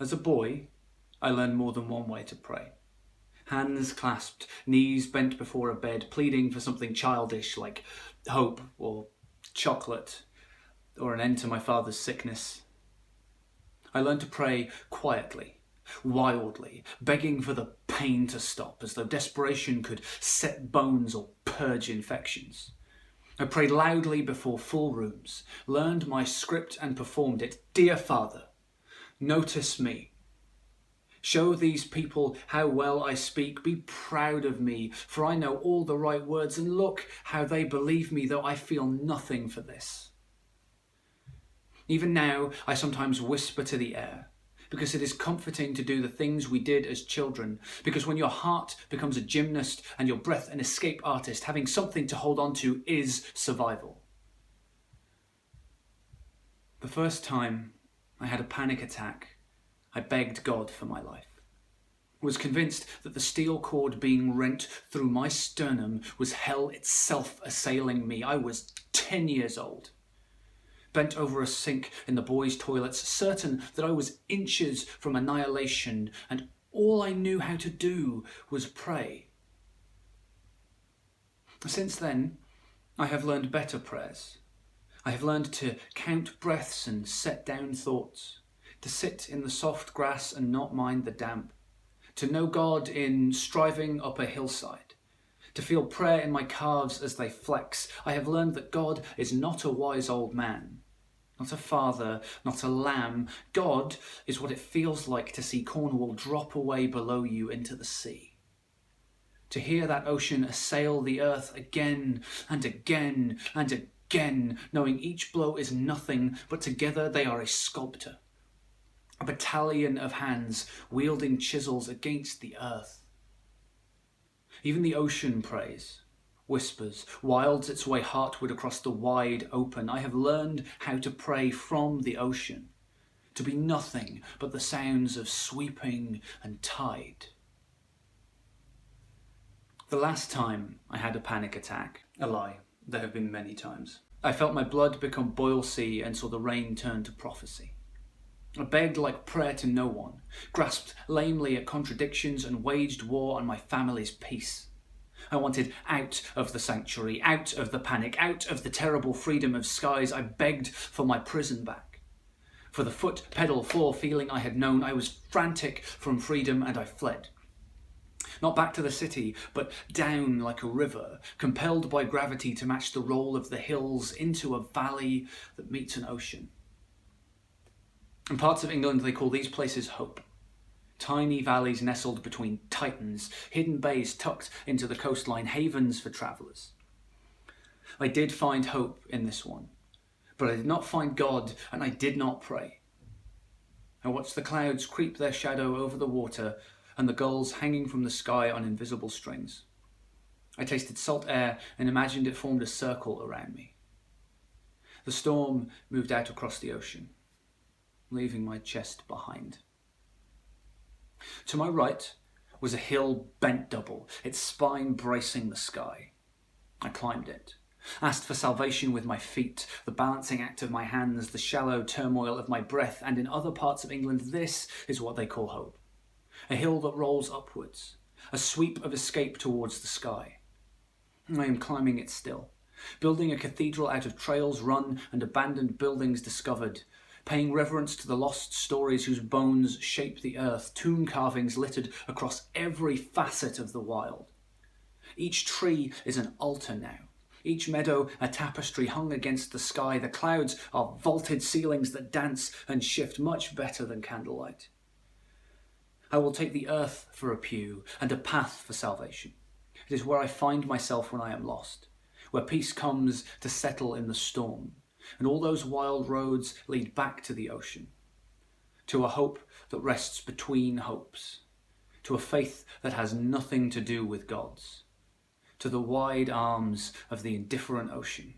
As a boy, I learned more than one way to pray. Hands clasped, knees bent before a bed, pleading for something childish like hope or chocolate or an end to my father's sickness. I learned to pray quietly, wildly, begging for the pain to stop, as though desperation could set bones or purge infections. I prayed loudly before full rooms, learned my script and performed it. Dear Father, notice me. Show these people how well I speak. Be proud of me, for I know all the right words, and look how they believe me, though I feel nothing for this. Even now, I sometimes whisper to the air, because it is comforting to do the things we did as children, because when your heart becomes a gymnast and your breath an escape artist, having something to hold on to is survival. The first time I had a panic attack, I begged God for my life. I was convinced that the steel cord being rent through my sternum was hell itself assailing me. I was 10 years old, bent over a sink in the boys' toilets, certain that I was inches from annihilation, and all I knew how to do was pray. Since then, I have learned better prayers. I have learned to count breaths and set down thoughts, to sit in the soft grass and not mind the damp, to know God in striving up a hillside, to feel prayer in my calves as they flex. I have learned that God is not a wise old man, not a father, not a lamb. God is what it feels like to see Cornwall drop away below you into the sea, to hear that ocean assail the earth again and again and again, knowing each blow is nothing, but together they are a sculptor. A battalion of hands wielding chisels against the earth. Even the ocean prays, whispers, wilds its way heartward across the wide open. I have learned how to pray from the ocean, to be nothing but the sounds of sweeping and tide. The last time I had a panic attack, a lie, there have been many times, I felt my blood become boilsy and saw the rain turn to prophecy. I begged like prayer to no one, grasped lamely at contradictions and waged war on my family's peace. I wanted out of the sanctuary, out of the panic, out of the terrible freedom of skies. I begged for my prison back, for the foot pedal floor feeling I had known. I was frantic from freedom and I fled. Not back to the city, but down like a river, compelled by gravity to match the roll of the hills into a valley that meets an ocean. In parts of England, they call these places Hope. Tiny valleys nestled between titans, hidden bays tucked into the coastline, havens for travellers. I did find hope in this one, but I did not find God, and I did not pray. I watched the clouds creep their shadow over the water and the gulls hanging from the sky on invisible strings. I tasted salt air and imagined it formed a circle around me. The storm moved out across the ocean, leaving my chest behind. To my right was a hill bent double, its spine bracing the sky. I climbed it, asked for salvation with my feet, the balancing act of my hands, the shallow turmoil of my breath, and in other parts of England this is what they call hope. A hill that rolls upwards, a sweep of escape towards the sky. I am climbing it still, building a cathedral out of trails run and abandoned buildings discovered, paying reverence to the lost stories whose bones shape the earth, tomb carvings littered across every facet of the wild. Each tree is an altar now, each meadow a tapestry hung against the sky. The clouds are vaulted ceilings that dance and shift much better than candlelight. I will take the earth for a pew and a path for salvation. It is where I find myself when I am lost, where peace comes to settle in the storm, and all those wild roads lead back to the ocean, to a hope that rests between hopes, to a faith that has nothing to do with God's, to the wide arms of the indifferent ocean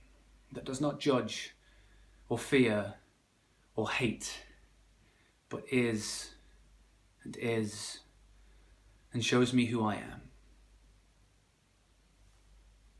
that does not judge or fear or hate, but is and shows me who I am.